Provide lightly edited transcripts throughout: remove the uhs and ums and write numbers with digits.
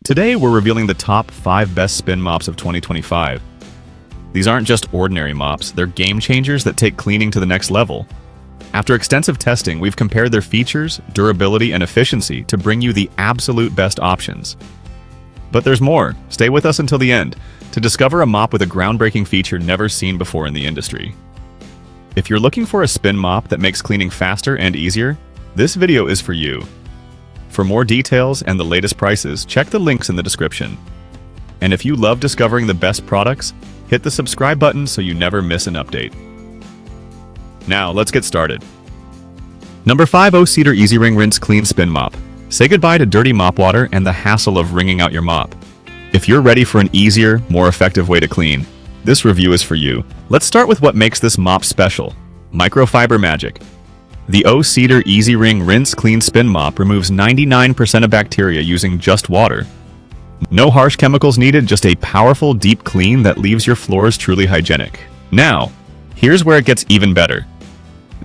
Today, we're revealing the top 5 best spin mops of 2025. These aren't just ordinary mops, they're game changers that take cleaning to the next level. After extensive testing, we've compared their features, durability, and efficiency to bring you the absolute best options. But there's more. Stay with us until the end to discover a mop with a groundbreaking feature never seen before in the industry. If you're looking for a spin mop that makes cleaning faster and easier, this video is for you. For more details and the latest prices, check the links in the description. And if you love discovering the best products, hit the subscribe button so you never miss an update. Now, let's get started. Number 5. O-Cedar EasyWring RinseClean Spin Mop. Say goodbye to dirty mop water and the hassle of wringing out your mop. If you're ready for an easier, more effective way to clean, this review is for you. Let's start with what makes this mop special: microfiber magic. The O-Cedar EasyWring RinseClean Spin Mop removes 99% of bacteria using just water. No harsh chemicals needed, just a powerful, deep clean that leaves your floors truly hygienic. Now, here's where it gets even better.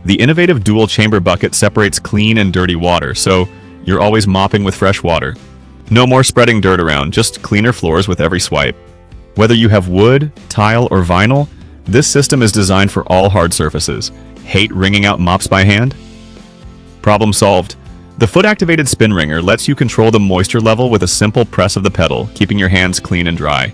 The innovative dual-chamber bucket separates clean and dirty water, so you're always mopping with fresh water. No more spreading dirt around, just cleaner floors with every swipe. Whether you have wood, tile, or vinyl, this system is designed for all hard surfaces. Hate wringing out mops by hand? Problem solved. The foot-activated spin wringer lets you control the moisture level with a simple press of the pedal, keeping your hands clean and dry.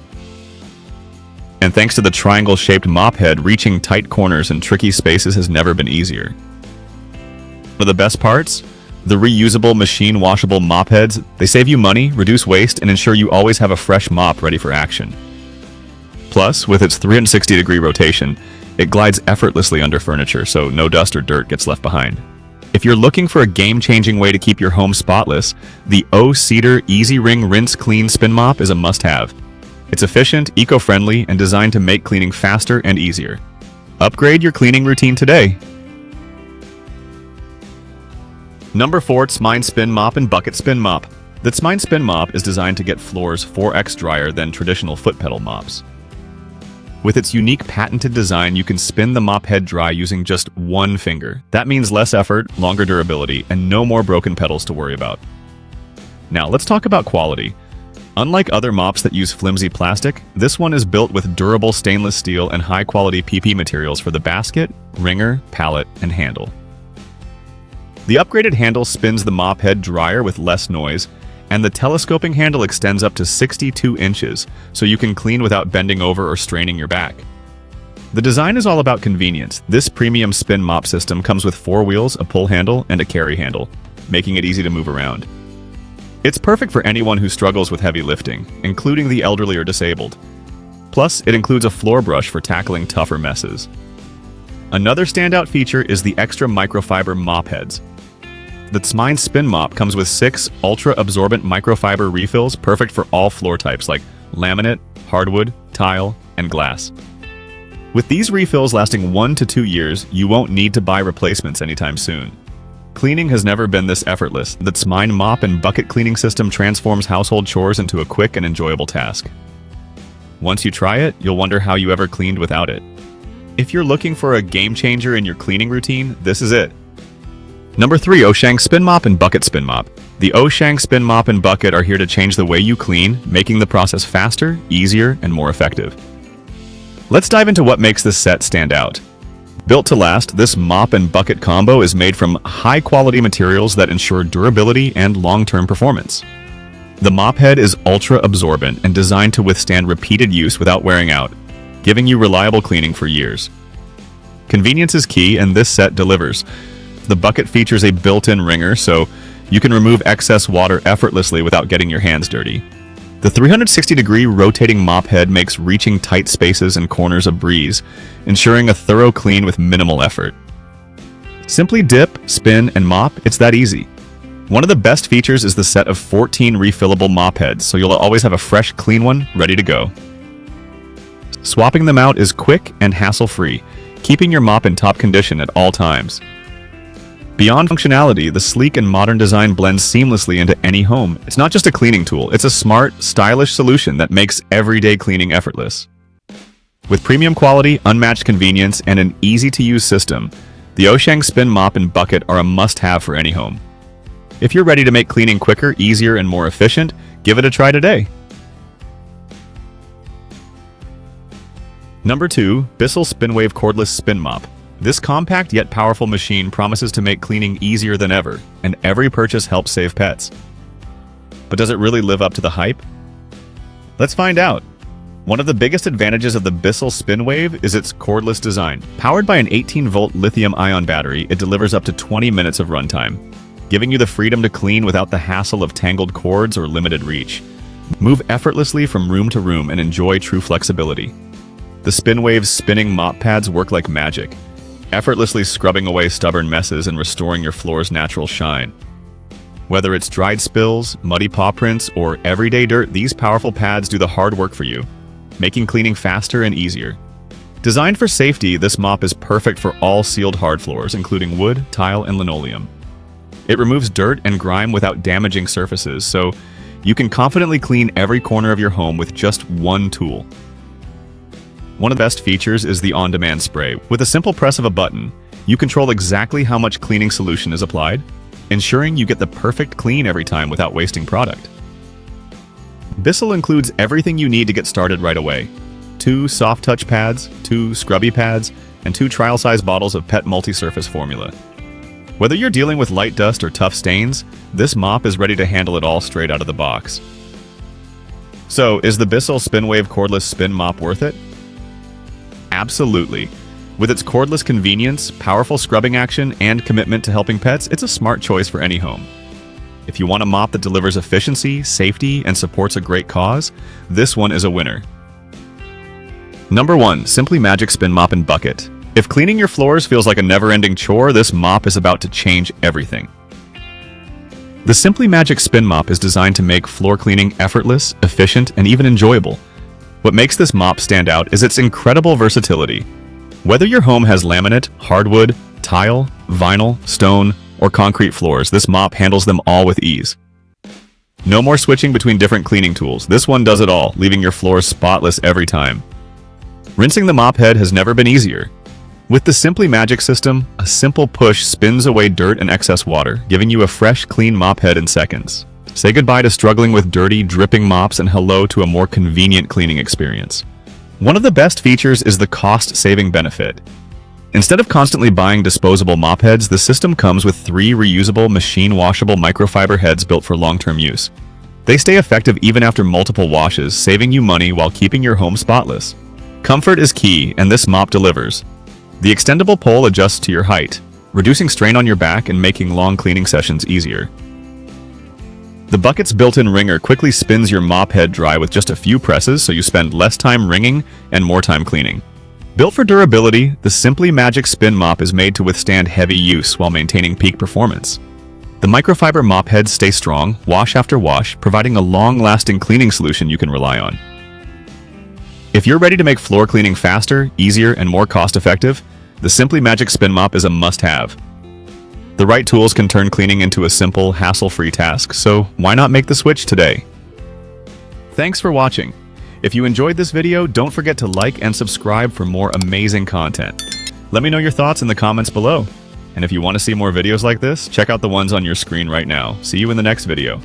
And thanks to the triangle-shaped mop head, reaching tight corners and tricky spaces has never been easier. One of the best parts? The reusable, machine-washable mop heads. They save you money, reduce waste, and ensure you always have a fresh mop ready for action. Plus, with its 360-degree rotation, it glides effortlessly under furniture, so no dust or dirt gets left behind. If you're looking for a game-changing way to keep your home spotless, the O-Cedar EasyWring RinseClean Spin Mop is a must-have. It's efficient, eco-friendly, and designed to make cleaning faster and easier. Upgrade your cleaning routine today. Number 4. Tsmine Spin Mop and Bucket Spin Mop. The Tsmine Spin Mop is designed to get floors 4x drier than traditional foot pedal mops. With its unique patented design, you can spin the mop head dry using just one finger. That means less effort, longer durability, and no more broken pedals to worry about. Now, let's talk about quality. Unlike other mops that use flimsy plastic, this one is built with durable stainless steel and high-quality PP materials for the basket, wringer, pallet, and handle. The upgraded handle spins the mop head drier with less noise, and the telescoping handle extends up to 62 inches, so you can clean without bending over or straining your back. The design is all about convenience. This premium spin mop system comes with 4 wheels, a pull handle, and a carry handle, making it easy to move around. It's perfect for anyone who struggles with heavy lifting, including the elderly or disabled. Plus, it includes a floor brush for tackling tougher messes. Another standout feature is the extra microfiber mop heads. The Tsmine Spin Mop comes with 6 ultra-absorbent microfiber refills, perfect for all floor types like laminate, hardwood, tile, and glass. With these refills lasting 1 to 2 years, you won't need to buy replacements anytime soon. Cleaning has never been this effortless. The Tsmine Mop and Bucket cleaning system transforms household chores into a quick and enjoyable task. Once you try it, you'll wonder how you ever cleaned without it. If you're looking for a game changer in your cleaning routine, this is it. Number 3. OSHANG Spin Mop and Bucket Spin Mop. The OSHANG Spin Mop and Bucket are here to change the way you clean, making the process faster, easier, and more effective. Let's dive into what makes this set stand out. Built to last, this mop and bucket combo is made from high-quality materials that ensure durability and long-term performance. The mop head is ultra-absorbent and designed to withstand repeated use without wearing out, giving you reliable cleaning for years. Convenience is key, and this set delivers. The bucket features a built-in wringer, so you can remove excess water effortlessly without getting your hands dirty. The 360-degree rotating mop head makes reaching tight spaces and corners a breeze, ensuring a thorough clean with minimal effort. Simply dip, spin, and mop, it's that easy. One of the best features is the set of 14 refillable mop heads, so you'll always have a fresh, clean one ready to go. Swapping them out is quick and hassle-free, keeping your mop in top condition at all times. Beyond functionality, the sleek and modern design blends seamlessly into any home. It's not just a cleaning tool, it's a smart, stylish solution that makes everyday cleaning effortless. With premium quality, unmatched convenience, and an easy-to-use system, the OSHANG Spin Mop and Bucket are a must-have for any home. If you're ready to make cleaning quicker, easier, and more efficient, Give it a try today. Number 2. Bissell SpinWave Cordless Spin Mop. This compact yet powerful machine promises to make cleaning easier than ever, and every purchase helps save pets. But does it really live up to the hype? Let's find out. One of the biggest advantages of the Bissell SpinWave is its cordless design. Powered by an 18-volt lithium-ion battery, it delivers up to 20 minutes of runtime, giving you the freedom to clean without the hassle of tangled cords or limited reach. Move effortlessly from room to room and enjoy true flexibility. The SpinWave's spinning mop pads work like magic, effortlessly scrubbing away stubborn messes and restoring your floor's natural shine. Whether it's dried spills, muddy paw prints, or everyday dirt, these powerful pads do the hard work for you, making cleaning faster and easier. Designed for safety, this mop is perfect for all sealed hard floors, including wood, tile, and linoleum. It removes dirt and grime without damaging surfaces, so you can confidently clean every corner of your home with just one tool. One of the best features is the on-demand spray. With a simple press of a button, you control exactly how much cleaning solution is applied, ensuring you get the perfect clean every time without wasting product. Bissell includes everything you need to get started right away. 2 soft touch pads, 2 scrubby pads, and 2 trial-size bottles of pet multi-surface formula. Whether you're dealing with light dust or tough stains, this mop is ready to handle it all straight out of the box. So, is the Bissell SpinWave Cordless Spin Mop worth it? Absolutely. With its cordless convenience, powerful scrubbing action, and commitment to helping pets, it's a smart choice for any home. If you want a mop that delivers efficiency, safety, and supports a great cause, this one is a winner. Number 1. Simpli-Magic Spin Mop and Bucket. If cleaning your floors feels like a never-ending chore, this mop is about to change everything. The Simpli-Magic Spin Mop is designed to make floor cleaning effortless, efficient, and even enjoyable. What makes this mop stand out is its incredible versatility. Whether your home has laminate, hardwood, tile, vinyl, stone, or concrete floors, this mop handles them all with ease. No more switching between different cleaning tools. This one does it all, leaving your floors spotless every time. Rinsing the mop head has never been easier. With the Simpli-Magic system, a simple push spins away dirt and excess water, giving you a fresh, clean mop head in seconds. Say goodbye to struggling with dirty, dripping mops and hello to a more convenient cleaning experience. One of the best features is the cost-saving benefit. Instead of constantly buying disposable mop heads, the system comes with 3 reusable, machine-washable microfiber heads built for long-term use. They stay effective even after multiple washes, saving you money while keeping your home spotless. Comfort is key, and this mop delivers. The extendable pole adjusts to your height, reducing strain on your back and making long cleaning sessions easier. The bucket's built-in wringer quickly spins your mop head dry with just a few presses, so you spend less time wringing and more time cleaning. Built for durability, the Simpli-Magic Spin Mop is made to withstand heavy use while maintaining peak performance. The microfiber mop heads stay strong, wash after wash, providing a long-lasting cleaning solution you can rely on. If you're ready to make floor cleaning faster, easier, and more cost-effective, the Simpli-Magic Spin Mop is a must-have. The right tools can turn cleaning into a simple, hassle-free task, so why not make the switch today? Thanks for watching. If you enjoyed this video, don't forget to like and subscribe for more amazing content. Let me know your thoughts in the comments below. And if you want to see more videos like this, check out the ones on your screen right now. See you in the next video.